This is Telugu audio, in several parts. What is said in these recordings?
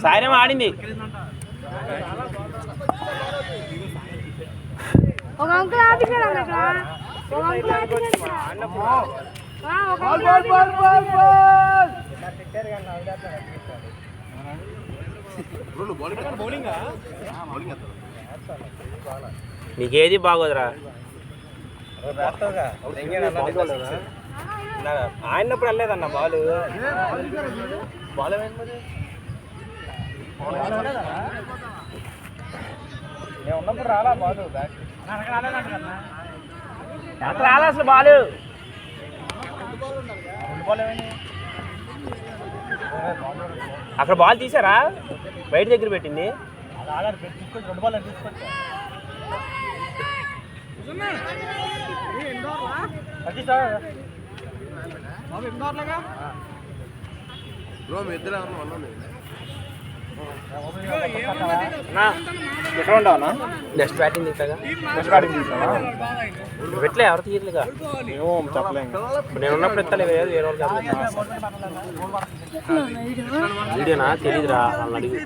సాయం ఆడింది. ఒక అంకుల్ ఆపించాడు అక్కడ. ఒక అంకుల్ ఆపించాడు. నీకేది బాగోదురా. ఆడినప్పుడు వెళ్ళలేదన్న బాలు. బాల్ నేను ఉన్నప్పుడు రాలా బాలు. రాలా అసలు బాలు. అక్కడ బాల్ తీసారా? బయట దగ్గర పెట్టింది. రెండు బాల్ తీసుకొచ్చా. నెక్స్ట్ బ్యాటింగ్ తీసాగా. పెట్టలే ఎవరు తీయట్లేగా. నేను ఉన్నప్పుడు ఎత్తలే వేరే వాళ్ళు. వీడియోనా తెలీదురా వాళ్ళని అడిగి.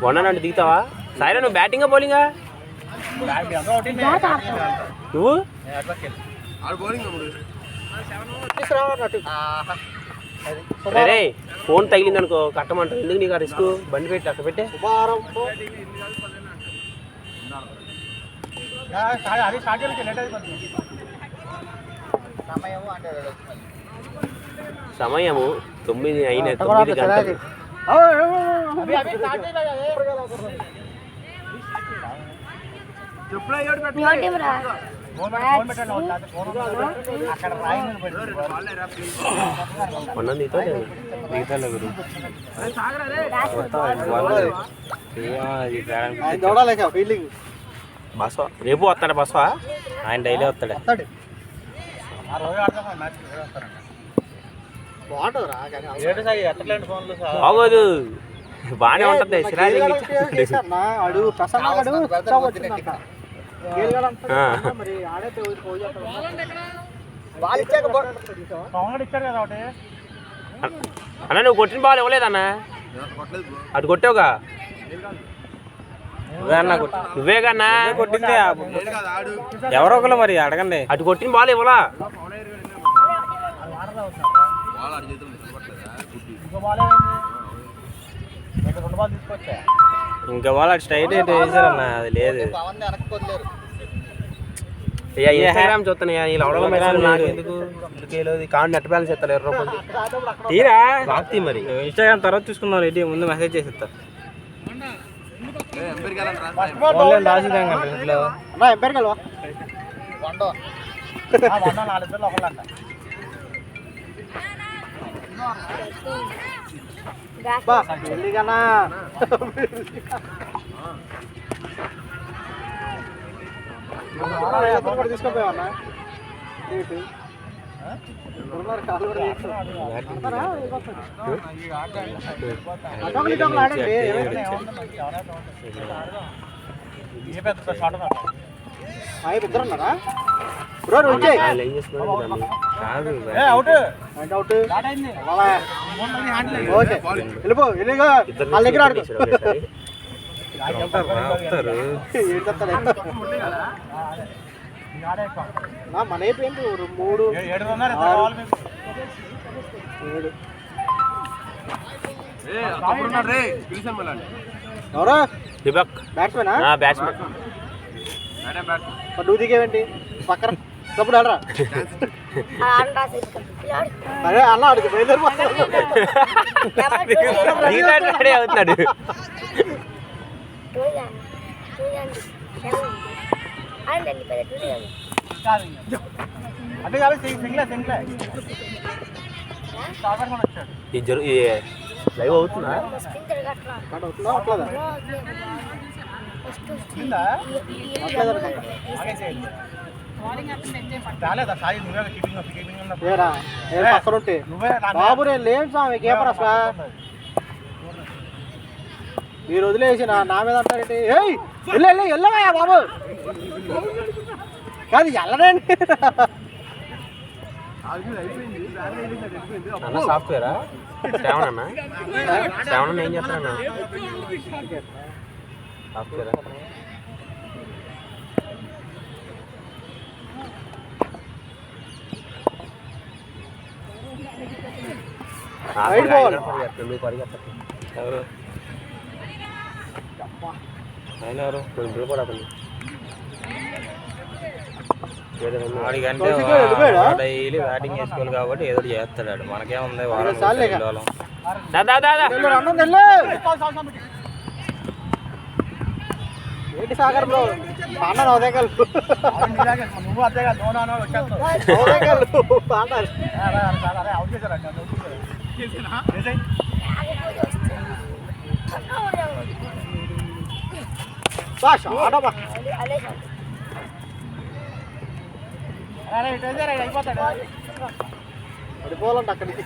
వండనంటే దిగుతావా? సాయిరా నువ్వు బ్యాటింగా బౌలింగా? నువ్వు రే ఫోన్ తగిలింది అనుకో కట్టమంటారు. ఎందుకు నీకు ఆ రిస్క్? బండి పెట్టి అక్కడ పెట్టే. సమయము 9 అయిన 9 గంటలు. బస్వా రేపు వస్తాడా? బస్వా ఆయన డైలీ వస్తాడా? బాగోదు, బాగానే ఉంటుంది. అన్న నువ్వు కొట్టిన బాల్ ఇవ్వలేదన్నా? అటు కొట్టావుగా నువ్వే కన్నా కొట్టింది. ఎవరో ఒకరు మరి అడగండి. అటు కొట్టిన బాల్ ఇవ్వలా? ఇంకా వాళ్ళు అటు స్ట్రైట్ అయితే వేసారన్న. అది లేదు. ఇన్స్టాగ్రామ్ చూస్తాను కాండి నెట్ బ్యాలెన్స్ ఇస్తారు 20 రూపాయలు తీరా రాత్రి. మరి ఇన్స్టాగ్రామ్ తర్వాత చూసుకున్నావు రెడ్డి, ముందు మెసేజ్ చేసి ఇస్తారు. తీసుకోపోయావన్నా ఇద్దరున్నారా బ్రో? ఓకే వెళ్ళిపో. వాళ్ళ దగ్గర ఆడుకో. మన అయిపోయింది 3 ఎవరో బ్యాట్స్మెన్. నువ్వు దిగేవేంటి పక్కన? కప్పుడు ఆడరా. అరే అన్న అడుగు అవుతున్నాడు. లైవ్ అవుతుందా? ఏరా పక్కన ఉంటే బాబు నేను లేను స్వామి కీపర్ అసలు మీరు వదిలేసి నా మీద అంటారంటే ఏయ్ వెళ్ళవయ్యా బాబు కాదు వెళ్ళడండి అన్న సాఫ్ట్వేరా శ్రావణ అన్న శ్రావణ ఏం చేస్తాను సాఫ్ట్వేరా ఎవరు ఆయన ఎవరు కొంచెం కూడా అతను వాడికంటే డైలీ బ్యాటింగ్ చేసుకోవాలి కాబట్టి ఏదో చేస్తాడు మనకేముంది వారం ఏంటి సాగర్ బ్రో పాండ ఉదయకాలు నువ్వు పడిపోవాలంట అక్కడికి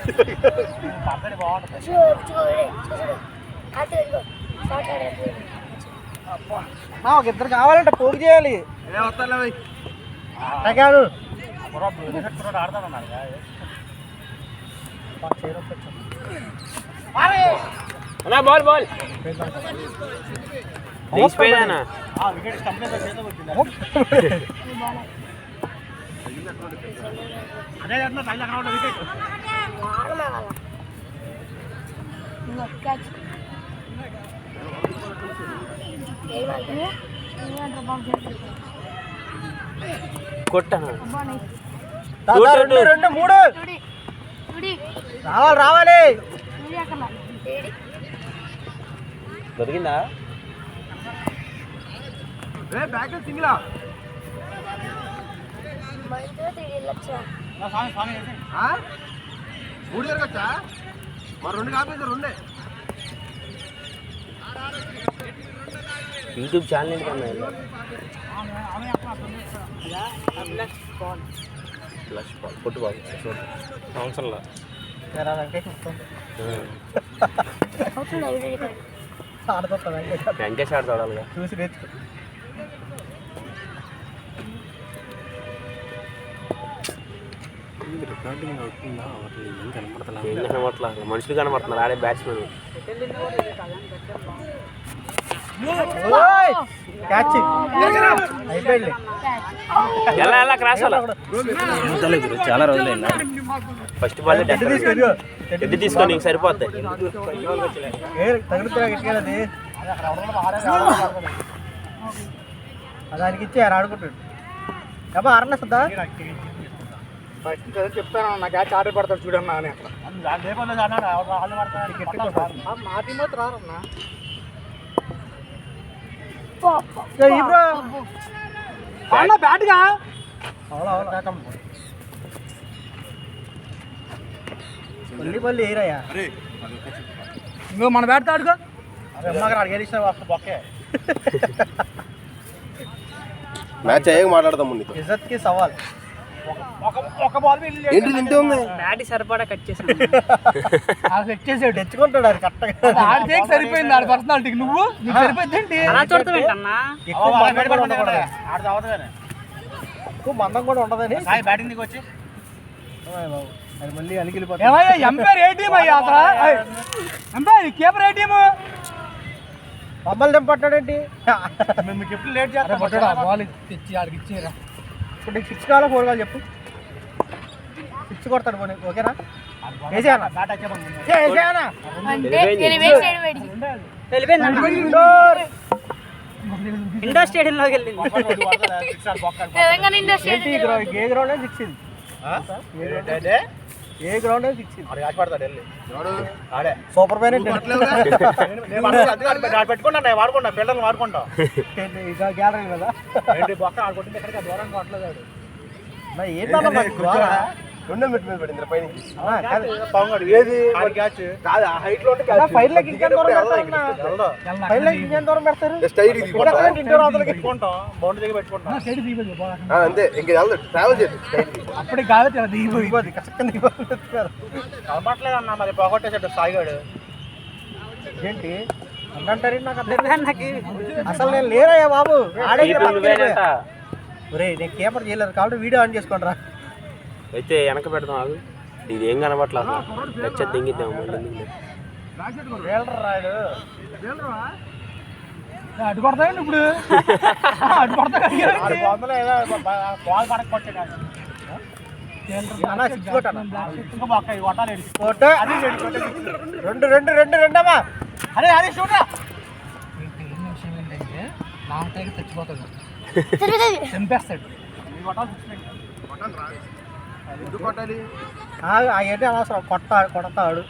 ఒక ఇద్దరు కావాలంటే పోగు చేయాలి కాదు బాల్ బాల్ కొట్టను రెండు మూడు రావాలి దొరికిందా సింగిలా మూడు జరగచ్చా మరి రెండు కాపీ రెండే యూట్యూబ్ ఛానల్ ఎందుకన్నా పొట్టు బాబు సంవత్సరంలో వెంకటేష్ ఆడుతాడాలిగా చూసి నేర్చుకో రికార్డింగ్ అవుతుందా ఏం కనపడతా ఏం కనపడలా మనుషులు కనపడుతున్నారు ఆడే బ్యాట్స్మెన్ అయిపోయింది ఎలా ఎలా క్రాస్ చాలా రోజులు ఫస్ట్ బాల్ ఎడ్డు తీసుకో నీకు సరిపోద్ది దానికి ఇచ్చారు ఆడుకుంటాడు అబ్బా ఆరనే సద్దా చెప్తాను నా క్యాచ్ ఆర్డర్ పడతాడు చూడన్నా అని మా టీం మాత్రం రారన్నా బ్యాట్గా పల్లి ఏరయ్యా ఇంకో మన బ్యాట్ ఆడుకో మ్యాచ్ అయ్యాక మాట్లాడదాం ఇజ్జత్ కి సవాల్ ఒక బాల్ ఏంటి తింటే ఉంది బ్యాట్ సరిపడా కట్ చేసి సెట్ చేసాడు తెచ్చుకుంటాడు అది కరెక్ట్గా సరిపోయింది ఆడి పర్సనాలిటీకి నువ్వు సరిపోయింది ఎక్కువ మందం కూడా ఉండదని బ్యాటింగ్ దిగి వచ్చి అది మళ్ళీ అలిగిలిపోతుంది ఎంపైర్ ఏ టీం అయ్యా అసలు ఎంపైర్ కీపర్ ఏ టీము మమ్మల్ని తెంపట్టాడేంటి మీకు ఎప్పుడు లేట్ చేస్తా బాల్ తెచ్చి ఆడికి ఇచ్చేరా ఇప్పుడు నీకు 6 కావాలా 4 కావాలి చెప్పు 6 కొడతాడు పోనీ ఓకేనా ఇండోర్ స్టేడియంలోకి వెళ్ళింది ఏ గ్రౌండ్ 6 ఏ గ్రౌండ్ 6 ఆడే సూపర్ మ్యాన్ పెట్టుకుంటా వాడుకుంటా పిల్లలు వాడుకుంటా ఇక గ్యాలరీ కదా బొక్క ఆడుకుంటే ఎక్కడికి దూరంగా కొట్టలేదు ఏంటన్నా రెండో మెట్టు మీద పడింది పైన ఏది కాదు ఆ హైట్ లో ఫైర్లకి ఇంకేం దూరం పెడతారు బౌండరీ దగ్గర పెట్టుకుంటాం అంతే ఇంకా ట్రావెల్ చేసి అప్పటికి కాదు చాలా దిగిపోయి కష్టం కనపట్లేదు అన్న మరి పోగొట్టేసాడు సాయిగాడు ఏంటి అంటారు నాకు అసలు నేను లేరయ్యా బాబు ఆడే నేను కేపర్ చేయలేరు కాబట్టి వీడియో ఆన్ చేసుకోండి రా అయితే వెనక పెడదాం ఆగు ఇది ఏం కనబట్లేదు లెక్క దింగిద్దాం అటు కొడతాయండి ఇప్పుడు అటు కొడతా రెండు రెండు రెండు రెండమ్మా అరే అదే చూడరా నాటకి చచ్చిపోతాడు చంపేస్తాడు అవన్నీ అనవసరం కొడతాడు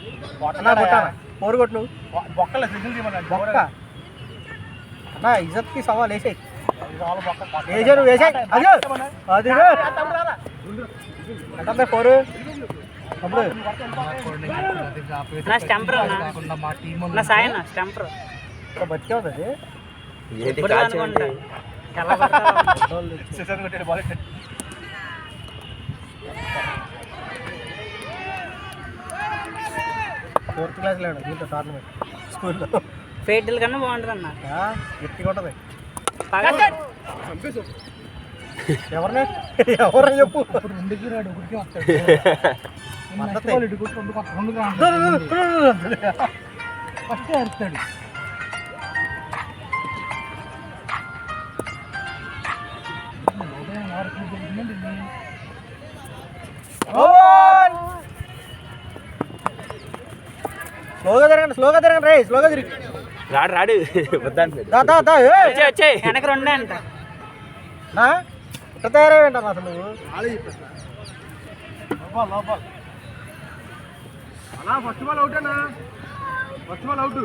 పోరు కొట్టు నువ్వు బొక్కలే బొక్క అన్నా ఇజ్జత్కి సవాల్ వేసాయి వేసారు వేసాయి అది అది అంటే పోరు అప్పుడు బతికే అవుతుంది ఫోర్త్ క్లాస్ లేడు దీంట్లో టోర్నమెంట్ స్కూల్లో ఫేటల్ కన్నా బాగుంటుంది అన్న ఎత్తిగా ఉంటుంది ఎవరిని ఎవరిని చెప్పు రెండుకి రాడు ఒకటికి వస్తాడు ఫస్ట్ అరుస్తాడు స్లోగా తిరగండి రే స్లోగా తిరిగి రాడు రాడు వెనక రెండే అంట ఇట్లా తయారయ్యంటాను అసలు నువ్వు ఫస్ట్ బాల్ అవుట్ అన్నా first ball out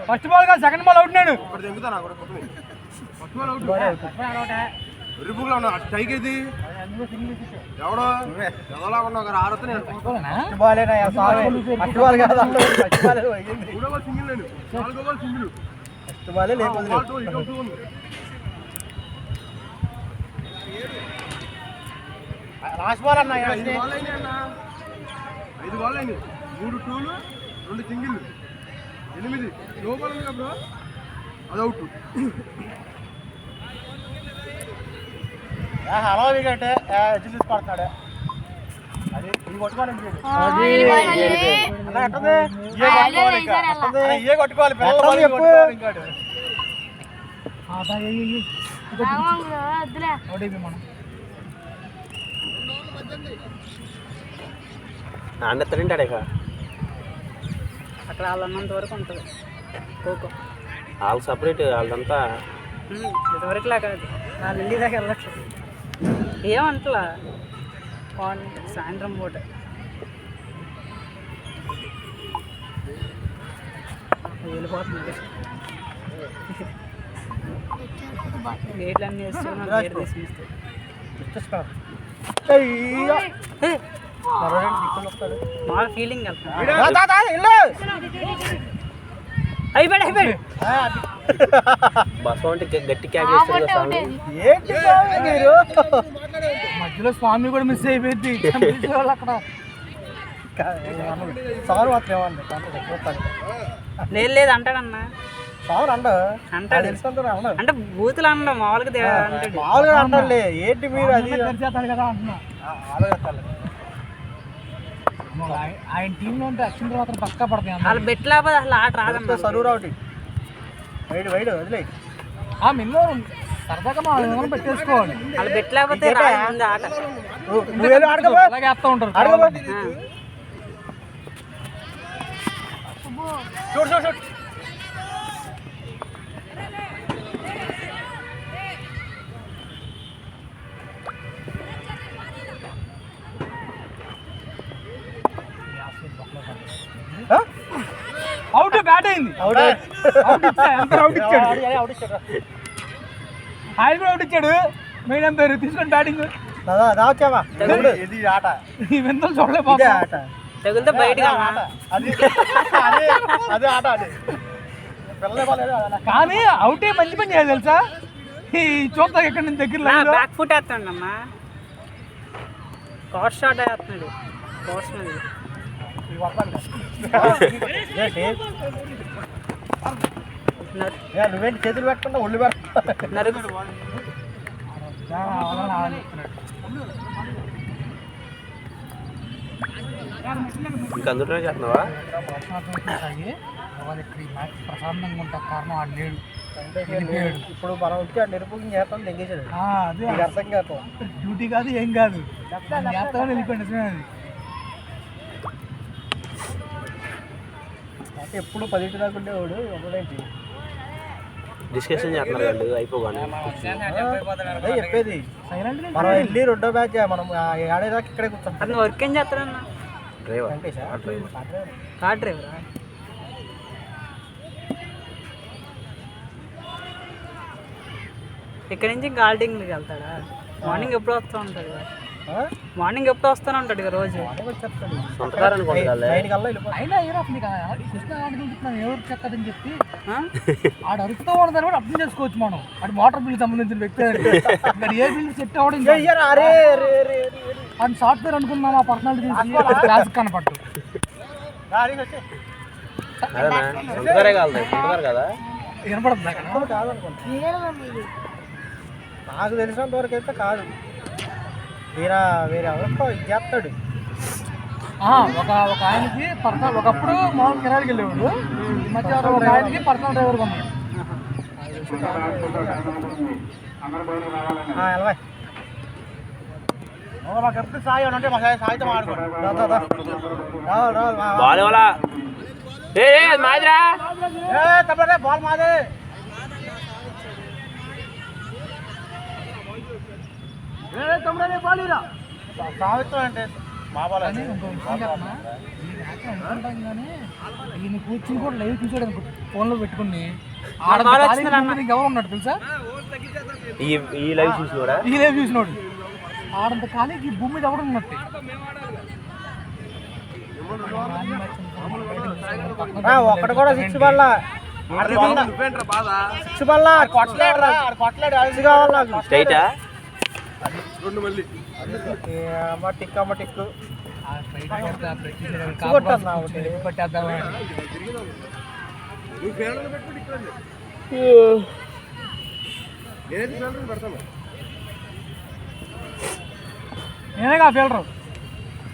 first ball కాదు సెకండ్ బాల్ అవుట్ నేను ఫస్ట్ బాల్ అవుట్ రిపుగా ఉన్నా స్ట్రైక్ ఇది ఎవడో ఎవలా ఉన్నావు కదా ఆరుతో నేను ఫస్ట్ బాల్ కాదు మూడో బాల్ సింగిల్ నేను నాలుగో బాల్ సింగిల్ ఫస్ట్ బాల్ లేకపోతే లాస్ట్ బాల్ అన్న 5 బాల్ అయినాయి 3 టూలు 2 సింగిల్ 8 నో బాల్ ఉంది బ్రో అది అవుట్ హలో వికెట్ ఎడ్జ్ తీసుకొస్తాడు అది ఇది కొట్టుకోవాలండి ఏ కొట్టుకోవాలి నాన్నెత్తడంటాడే అక్కడ వాళ్ళు ఉన్నంత వరకు ఉంటుంది ఖోఖో వాళ్ళు సపరేట్ వాళ్ళంతా ఇదివరకులా కాదు వాళ్ళు వెళ్ళి దాకా వెళ్ళచ్చు ఏమంటలా సాయంత్రం పూట వెళ్ళిపోతుంది గేట్లు అన్నీ వేస్తున్నా గేట్ తీసుకొస్తాడు మా ఫీలింగ్ అయిపోయాడు బస్ అంటే గట్టి క్యాక్ మధ్యలో స్వామి కూడా మిస్ అయిపోయింది అక్కడ సార్ మాత్రం లేదు లేదు అంటాడన్నా సార్ అంటాడు అంటే బూతులు అనడం మామూలుగా అంటాడు మామూలుగా అంటాడులే ఏంటి మీరు అది చేస్తాడు కదా అంటున్నా ఆయన టీంలో ఉంటే అక్షిణ తర్వాత పక్కా పడతాయి వాళ్ళు బెట్ లేకపోతే అసలు ఆట రాదన్న సరువు రావుటి వైడ్ వైడ్ వదిలే మిల్లో సరదాగా మా పెట్టేసుకోవాలి వాళ్ళు బెట్ లేకపోతే రాదు ఆట అలాగే వేస్తూ ఉంటారు చూడు చూడు చూడు అవుట్ బ్యాట్ అయింది అవుట్ ఇచ్చాడు ఆయన కూడా అవుట్ ఇచ్చాడు మెయిన్ ఎంపైర్ తీసుకొని బ్యాటింగ్ దాచావా ఇది ఆట ఈ వింతలు చూడలేకపోతే ఆట తగిలితే బయటకు అదే ఆట అది కానీ అవుటే మంచి పని చేయాలి తెలుసా ఈ చూస్తా ఎక్కడ నుంచి దగ్గర బ్యాక్ ఫుట్ వేస్తాడమ్మా కార్ షాట్ వేస్తున్నాడు కోర్స్ మీద నువ్వేంటి చేతులు పెట్టకుండా ఒళ్ళు పెట్టకుండా ఇంకా అందులో చేస్తున్నావా ప్రశాంతంగా ఉంటా కారణం ఆడు లేడు ఇప్పుడు మనం వచ్చి ఆ నిరుపయోగం చేస్తాం తెగేసాడు అదే అర్థం కాదు డ్యూటీ కాదు ఏం కాదు చేస్తామని వెళ్ళిపోయింది నిజమే అది ఎప్పుడు 10 దాకా ఉండేవాడు ఒకటేంటి డిస్కషన్ చేస్తున్నారు వాళ్ళు అయిపోగానే అదే చెప్పేది మనం వెళ్ళి రెండో బ్యాచ్ మనం ఆడేదాకా ఇక్కడే కూర్చోం అతను వర్క్ ఏం చేస్తాడన్నా డ్రైవర్ కార్ డ్రైవరా ఇక్కడ నుంచి గాల్డింగ్కి వెళ్తాడా మార్నింగ్ ఎప్పుడు వస్తూ ఉంటాడు మార్నింగ్ ఎప్పుడు వస్తూనే ఉంటాడు ఇక రోజు ఎవరు చెక్కదని చెప్పి ఆడు అరుస్తూ ఉండదని కూడా అర్థం చేసుకోవచ్చు మనం ఆడు మోటార్ బిల్ సంబంధించిన వ్యక్తి ఏ బిల్ సెట్ అవ్వడం అని సాఫ్ట్వేర్ అనుకున్నాం ఆ పర్సనాలిటీ తీసి క్లాస్ కనపట్టు కదా వినపడుతుంది నాకు తెలిసినంత వరకు అయితే కాదు వేరే వేరే ఎవరికో చేస్తాడు ఒక ఆయనకి పర్సనల్ ఒకప్పుడు మామూలు కిరాయికి వెళ్ళేవాడు ఈ మధ్య ఒక ఆయనకి పర్సనల్ డ్రైవర్ కొన్నాడు మాకు ఎప్పుడు సాయి అంటే మా సాయితో మాట్లాడుకోవాలి బాల్ మాదే తమ్ముడే బాలీరా సావిత్రం అంటే మా బాల అనుకుంటాం కానీ ఈయన కూర్చుని కూడా లైవ్ చూసాడు అనుకో ఫోన్లో పెట్టుకుని ఎవరు ఉన్నాడు తెలుసా ఈ లైవ్ చూసినోడా ఈ లైవ్ చూసినోడు ఆడంత ఖాళీ ఈ భూమి మీద ఎవరు ఉన్నట్టు ఒక్కటి కూడా సిక్స్ బల్ల సిక్స్ బల్ల కొట్టలేడు కావాలి నాకు స్ట్రైటా టిక్ అమ్మ టిక్ నేనేగా ఫీల్డరు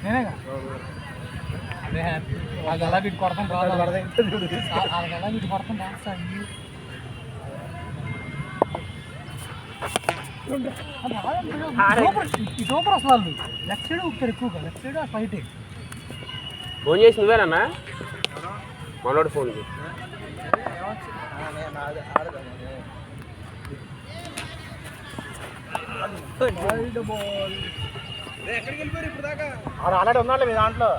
నేనేగా అదే అది ఎలా వీటి కొడతాం రాదు ఎలా వీటి కొడతాం రాస్తా సూపర్ అసలు వాళ్ళు లెఫ్ట్ సైడ్ ఊపుతారు ఎక్కువగా లెఫ్ట్ సైడ్ ఆ ఫైట్ ఫోన్ చేసి నువ్వేనన్నా మనోడు ఫోన్ ఆల్రెడీ ఉన్నాడు మీ దాంట్లో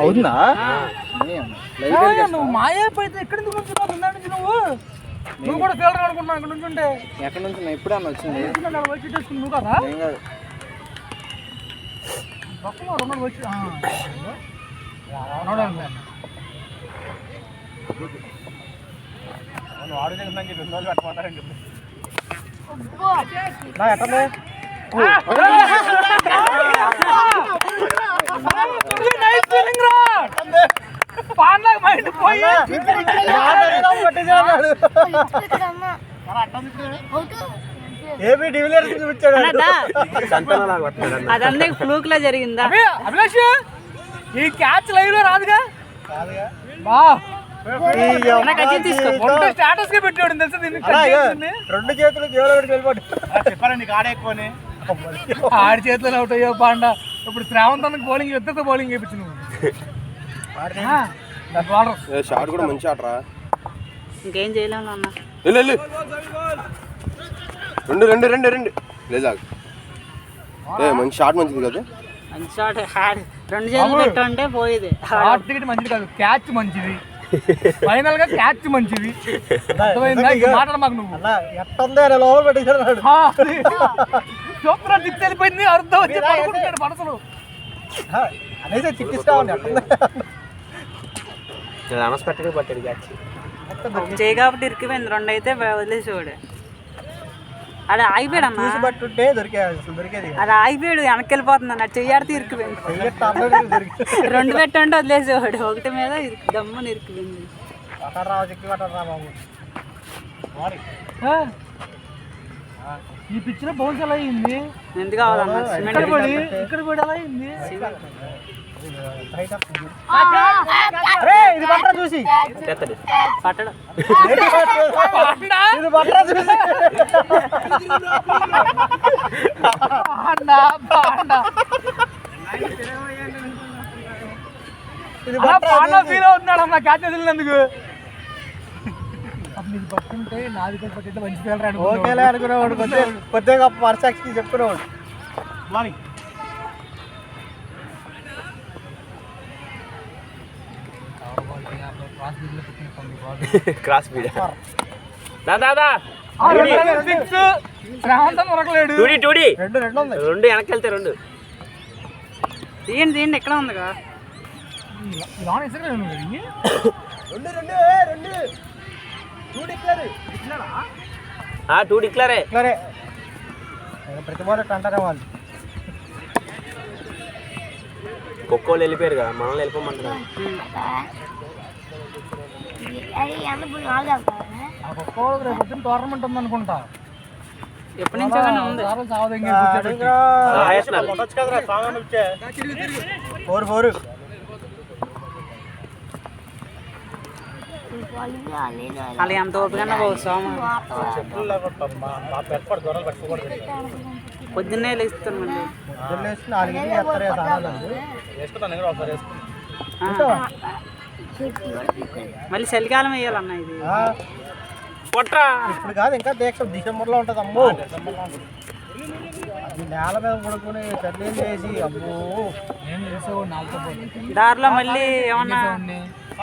అవుతుందా నువ్వు మాయైపోయితే ఎక్కడి నుంచి నుంచి నువ్వు కూడా ఫీల్డర్ అనుకుంటున్నావు ఇక్కడ నుంచి ఉంటే ఎక్కడి నుంచి ఎప్పుడు అన్న వచ్చింది వచ్చి నువ్వు కదా రెండు వచ్చి వాడు దగ్గర చెప్పి 2 రోజులు పెట్టమంటారని చెప్పి ఎట్లా మైండ్ పోయి ఏబీ డివిలియర్స్ చూపించాడు అదంతా ఫ్లూక్ లా జరిగిందా అభిలాష్ ఈ క్యాచ్ లైవ్ లో రాదుగా బా స్టాటస్ గా పెట్టాడు తెలుసా దీన్ని 2 చేతులు చెప్పారా నీకు ఆడే ఎక్కువని ఆడి చేతిలో అవుట్ అయ్యో పాండా ఇప్పుడు శ్రావంత్ అన్నకు బౌలింగ్ ఇద్దరితో బౌలింగ్ చేయించు నువ్వు షాట్ కూడా మంచి ఆటరా ఇంకేం చేయలేము అన్న రెండు లేదా మంచి షాట్ మంచిది కదా మంచి షాట్ 2 చేతులు పెట్టంటే పోయేది హార్ట్ టికెట్ మంచిది కాదు క్యాచ్ మంచిది ఫైనల్ గా క్యాచ్ మంచిది. అర్థమైందా? ఇక మాట్లాడ మాకు నువ్వు. అలా ఎట్టుందే అని లోపల పెట్టేసాడు. సూపర్ దిక్కు వెళ్ళిపోయింది. అర్థం వచ్చి పడుకుంటాడు మనసులో. అనేసి చిక్కిస్తామండి ఎట్టుందే. అనస్పెక్టెడ్ పట్టాడు క్యాచ్. చేయి కాబట్టి ఇరికిపోయింది. 2 అయితే వదిలేసేవాడు. అది ఆగిపోయాడు అన్న. చూసి పట్టుంటే దొరికేది. అది ఆగిపోయాడు, వెనక్కి వెళ్ళిపోతుంది అన్న. చెయ్యాడితే ఇరికిపోయింది. 2 పెట్టంటే వదిలేసేవాడు. 1 మీద దమ్మని ఇరికిపోయింది. పట్టరా చిక్కి పట్టరా బాబు. ఈ పిచ్చిన బౌన్స్ ఎలా అయింది? ఎందుకు కావాలన్నా? సిమెంట్ ఇక్కడ కూడా ఎలా అయింది? ఇది పట్టరా చూసి పట్టడం ఇది పట్టరా చూసి ఫీల్ అవుతున్నాడు అన్న క్యాచ్ వదిలినందుకు. నీకు పట్టుంటే నాది పట్టితే మంచి పిల్లలు ఓకేలే అనుకునేవాడు. కొద్దిగా పర్సాక్షి చెప్పుకునేవాడు. క్రాస్ బీడ్ దాదా శ్రావంతం ఉరకలేడు. టూడి 2 ఉంది. 2 వెనక్కి వెళ్తే 2 తీయండి ఎక్కడ ఉందిగా. టూ డిక్లరే ప్రతి బాల్ అంటారే వాళ్ళు. ఖోఖోలు వెళ్ళిపోయారు కదా, మనల్ని వెళ్ళిపోమంటున్నారు. రేపు టోర్నమెంట్ ఉంది అనుకుంటా. ఎప్పటి నుంచో కానీ ఉంది. 4 అలా ఎంత ఓపికన్నా సోమ పొద్దున్నే లేస్తున్నాండి. మళ్ళీ చలికాలం వేయాలన్న ఇది. ఇప్పుడు కాదు, ఇంకా దీక్ష డిసెంబర్లో ఉంటుంది. అమ్మో అది నేల మీద పడుకుని చర్యలు చేసి అమ్మో దారిలో మళ్ళీ ఏమన్నా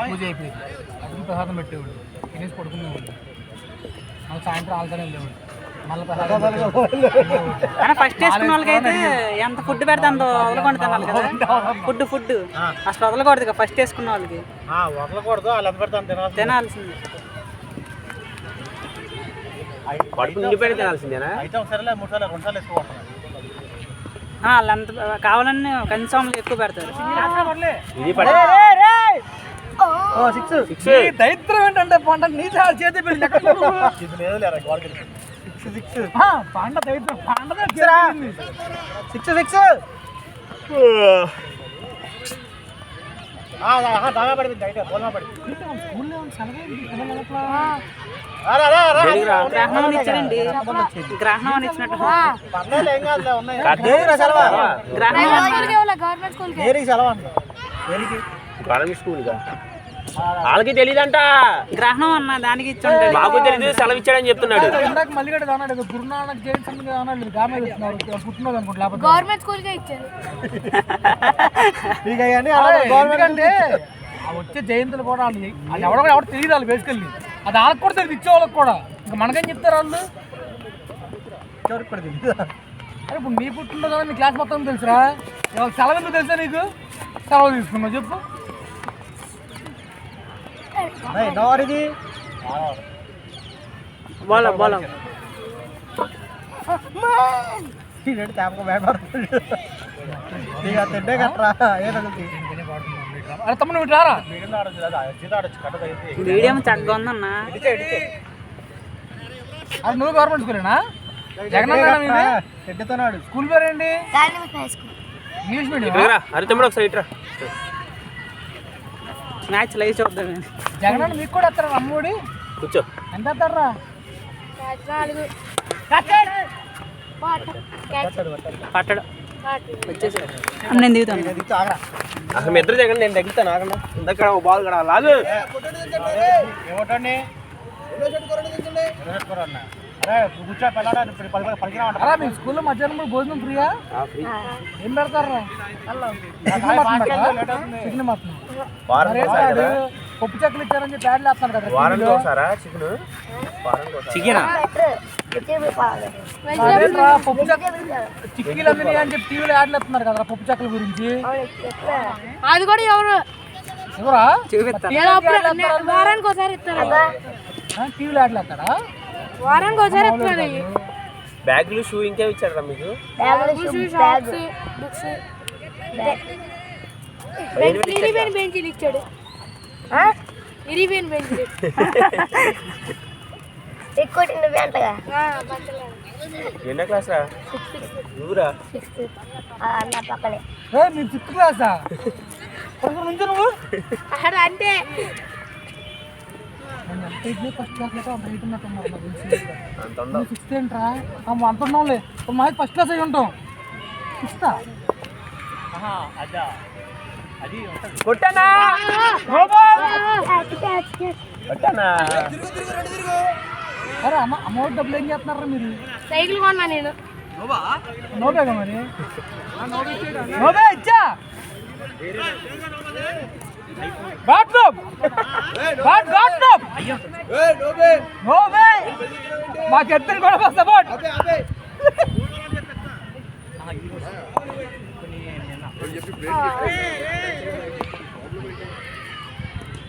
పూజ అయిపోయింది. అప్పుడు ప్రసాదం పెట్టేవాడు, తినేసి పడుకునేవాడు. మళ్ళీ సాయంత్రం ఆల్తనే వెళ్ళేవాడు. మళ్ళీ కానీ ఫస్ట్ వేసుకున్న వాళ్ళకి అయితే ఎంత ఫుడ్ పెడితే అంత వదలకుండా తినాలి కదా. ఫుడ్ అసలు వదలకూడదు కదా ఫస్ట్ వేసుకున్న వాళ్ళకి. వదలకూడదు, వాళ్ళు ఎంత పెడతాను తినాల్సింది. కడుపు నిండిపోయిన తినాల్సిందేనా? అయితే ఒకసారి 3 సార్లు 2 సార్లు వేసుకోవాలి. వాళ్ళు అంత కావాలని కన్సోమ్లు ఎక్కువ పెడతారు. ఇది దరిద్రం ఏంటంటే పంట నీ చేతి పెళ్లి పంట దరిద్రం పంట 6 దాగా పడిపోయింది. అయితే బోల్మా పడింది. గ్రహణం అని ఇచ్చారండి. గ్రహణం అని ఇచ్చినట్టు గవర్నమెంట్ స్కూల్ వాళ్ళకి తెలియదంట. గ్రహణం అన్న దానికి ఇచ్చాడు. మాకు తెలియదు, సెలవు ఇచ్చాడని చెప్తున్నాడు. మళ్ళీ అన్నాడు గురునానక్ జయంతి అన్నాడు. పుట్టినది అనుకుంటా గవర్నమెంట్ స్కూల్ కే ఇచ్చారు. గవర్నమెంట్ వచ్చే జయంతులు కూడా వాళ్ళు ఎవరు తెలియదు. వాళ్ళు బేసికల్లీ అది వాళ్ళకి కూడా తెలియదు, ఇచ్చే వాళ్ళకి కూడా. ఇంకా మనకేం చెప్తారు వాళ్ళు? అరే ఇప్పుడు నీ పుట్టినరోజు కదా, నీ క్లాస్ మొత్తం తెలుసురా. సెలవు ఎందుకు తెలుసా నీకు? సెలవు తీసుకున్నావు చెప్పు. అరే తమ్ముడు నువ్వు రారా. మీడియం చక్కగా ఉందన్న. అది నువ్వు గవర్నమెంట్ స్కూలేనా? జగన్ స్కూల్ పేరేంటి? English medium. అరే తమ్ముడు ఒకసారి ఇట్రా. మ్యాచ్ లైవ్ చూద్దాం. జగన్ మీకు కూడా వస్తారా? అమ్మఒడి కూర్చో. ఎంత వస్తారా? పట్టడం వచ్చేసాడు. నేను దిగుతాను. అసలు మీ ఇద్దరు జగన్, నేను తగ్గుతాను. ఆగండి, ఇందాక బాల్ కూడా లాగు. మీ స్కూల్లో మధ్యాహ్నం భోజనం ఫ్రీయా? ఏం పెడతారా? Chicken mutton. పప్పు చెక్కలు ఇచ్చారని చెప్పి బ్యాడ్లు వేస్తున్నారు కదా వారానికి ఒకసారా చికెన్ చికెనా అదేంట్రా, పప్పు చెక్క చిక్కీలు అమ్మినాయి అని చెప్పి టీవీలో యాడ్లు వేస్తున్నారు కదా పప్పు చెక్కల గురించి. అది కూడా ఎవరు ఎవరా ఏదో అప్పుడు వారానికి ఒకసారి ఇస్తారు. టీవీలో యాడ్లు వేస్తాడా? వారానికి ఒకసారి ఇస్తారు. బ్యాగులు షూ ఇంకేమి ఇచ్చారా మీకు? బుక్స్ ఇరిపోయిన బెంచీలు ఇచ్చాడు. ఇరిపోయిన బెంచీలు ఎక్కువ ఎన్నో క్లాసా ఊరా? మీరు 6th క్లాసా? నుంచి నువ్వు అంటే ఫస్ట్ క్లాస్ అయితే అంత హైట్ ఉన్నట్టున్నారు. 6th ఏంట్రా? అంత ఉన్నాంలే, మా ఫస్ట్ క్లాస్ అయి ఉంటాం. 6th కొట్టానా కొట్టానా? అరే అమౌంట్ డబ్బులు ఏం చేస్తున్నారా మీరు? సైకిల్ కొన్నా నేను. నోబేగా మరి నోబే ఇచ్చా నోబే మాకు ఎత్తని కూడా సపోర్ట్.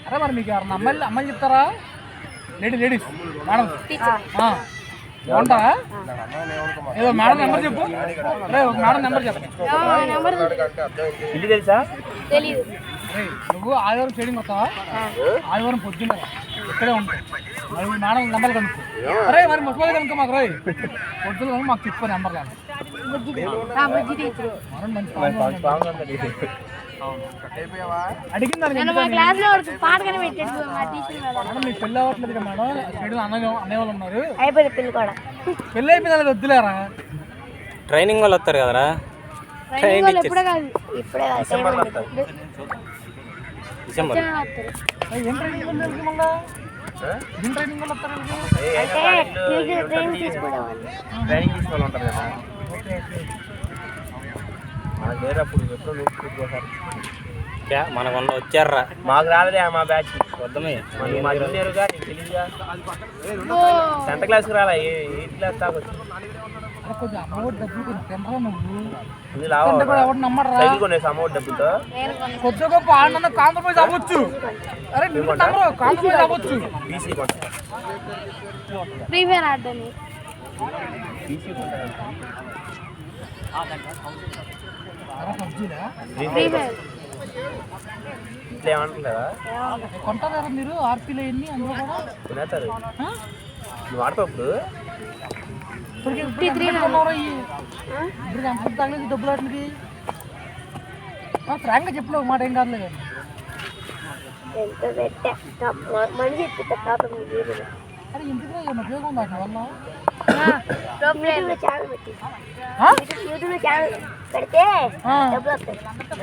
అరే మరి మీకు ఎవరన్నా అమ్మాయిలు చెప్తారా? లేడీస్ మేడం బాగుంటారా? ఏదో మేడం నెంబర్ చెప్పు. అరే ఒక మేడం నెంబర్ చెప్పు. ఇల్లు తెలుసా? తెలీదు. నువ్వు ఆదివారం షేడింగ్ వస్తావా? ఆదివారం పొద్దున్న ఇక్కడే ఉంటావు. మరి మేడం నెంబర్ కనుక్కో. అరే మరి ముసలి కనుక్కో మాకు రాయి పొద్దున్న మాకు చెప్పు నెంబర్ కానీ. అడిగిందని మీకు పెళ్ళి అవ్వట్లేదు కదా మేడం? షేడింగ్ అన్నయ్య వాళ్ళు ఉన్నారు. పెళ్ళి అయిపోయింది వద్దులేరా. ట్రైనింగ్ వాళ్ళు వస్తారు కదరా? డిసెంబర్ ఏం ట్రైనింగ్ ఉంది మళ్ళా? ఏం ట్రైనింగ్ వాళ్ళు వస్తారు? ట్రైనింగ్ తీసుకోవాలి ఉంటారు కదా. లేరప్పుడు ఎప్పుడు మనకు వచ్చారా? మాకు రాలేదే మా బ్యాచ్ వద్దమే. మా జూనియర్గా నీకు తెలియదుగా. 10th క్లాస్కి రాలా, 8th క్లాస్ దాకా వచ్చి కొంచెం అమౌంట్ డబ్బులు కొంచెం తినరా నువ్వు? ఎవరు నమ్మరా? సైకిల్ కొనేసి అమౌంట్ డబ్బులతో కొద్ది గొప్ప ఆనంద కాంప్రమైజ్ అవ్వచ్చు. అరే నువ్వు నమ్మరు, కాంప్రమైజ్ అవ్వచ్చు. పీసీ కొంట ఫ్రీ ఫైర్ ఆడని పీసీ కొంట ఫ్రీ ఫైర్ ఇట్లా ఏమంటలేదా? కొంటారా మీరు? ఆర్పీలో ఎన్ని అందులో కూడా కొనేస్తారు. నువ్వు ఆడతావు ఇప్పుడు? ఇప్పుడు ఎంత తగలేదు డబ్బులు వాటికి? ఫ్రాంక్గా చెప్పలేవు మాట ఏం కాదులే. అరే ఎందుకు ఏమన్నా ఉపయోగం ఉంది వాటి వల్ల?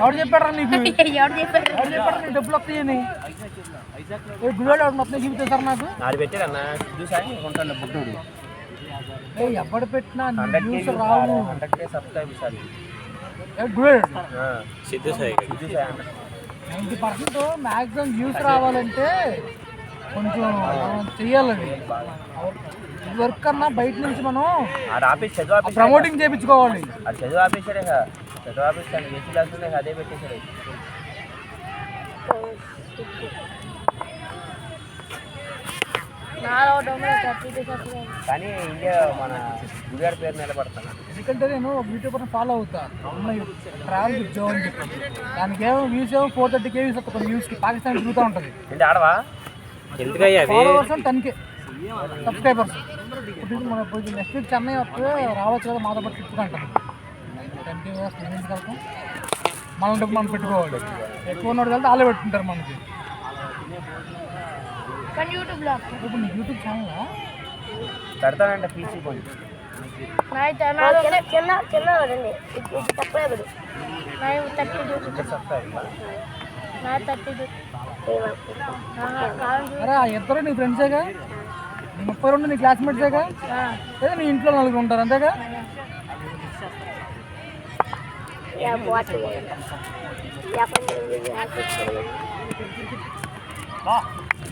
ఎవరు చెప్పారా నీకు? ఎవరు చెప్పారా నీకు డబ్బులు వస్తాయని? గుడివాడు మొత్తం చూపిస్తారు సార్ నాకు. అది పెట్టారన్నా చూసాను కొంటాను బుడ్డోడు. ఎవడు పెట్టినా న్యూస్ రావు. 100K సబ్స్క్రైబర్స్ అది. సిద్ధు సాయి 90% మ్యాక్సిమం వ్యూస్ రావాలంటే కొంచెం చెయ్యాలండి. వర్క్ కన్నా బయట నుంచి మనం ప్రమోటింగ్ చేయించుకోవాలి. అది చదువు ఆపేసాడే, చదువు ఆపేస్తాను. ఎస్సీ క్లాస్ అదే పెట్టేశాడు. కానీ ఇండియా మన గుడివాడ పేరు నిలబడతాను. ఎందుకంటే నేను యూట్యూబ్ ఫాలో అవుతాను. అమ్మాయి ట్రావెల్ జో అని చెప్పి దానికి ఏమో వ్యూస్ ఏమో 430K వ్యూస్ వస్తుంది. వ్యూస్కి పాకిస్తాన్ తిరుగుతూ ఉంటుంది. ఏంటి ఆడవా? ఎందుకయ్యా ఫాలోవర్స్ 10K సబ్స్క్రైబర్స్. మన నెక్స్ట్ వీక్ చెన్నై వస్తే రావచ్చు కదా మాతో పాటు తిప్పుకుంటాం. 10K వెళ్తాం. మన డబ్బు మనం పెట్టుకోవాలి. ఎక్కువ ఉన్నోడు వెళ్తే వాళ్ళే పెట్టుకుంటారు మనకి. ఇప్పుడు నీ యూట్యూబ్ ఛానల్ పెడతానంటే పీసీ కొంచెం అరే ఆ ఇద్దరు నీ ఫ్రెండ్సేగా? 32 నీ క్లాస్మేట్సేగా? లేదా నీ ఇంట్లో 4 ఉంటారు అంతేగా?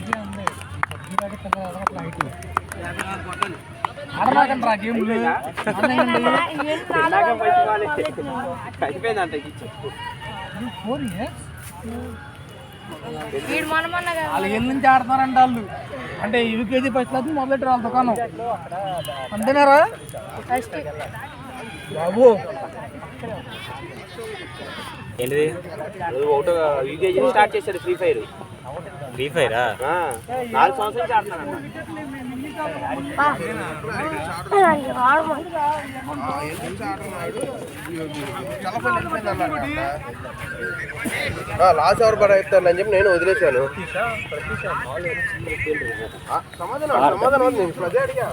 ఇదే ఉంది పబ్జీ ఆడి పిల్లలు అట్లా హైట్ ఆడమాకండి రా గేమ్లు అయిపోయిందంట 4 years వీడు మొన్న కదా వాళ్ళు ఏళ్ళ నుంచి ఆడుతున్నారంట వాళ్ళు అంటే యూకేజీ పైసలు మొదలెట్టారు వాళ్ళ దుకాణం అంతేనారా ఫస్ట్ బాబు ఏంటిది ఒకటో యూకేజీ స్టార్ట్ చేశాడు ఫ్రీ ఫైర్ 4 సంవత్సరాల నుంచి ఆడుతున్నాను లాస్ట్ అవర్ పడ చెప్తాను అని చెప్పి నేను వదిలేశాను. సమాధానం నేను అదే అడిగా.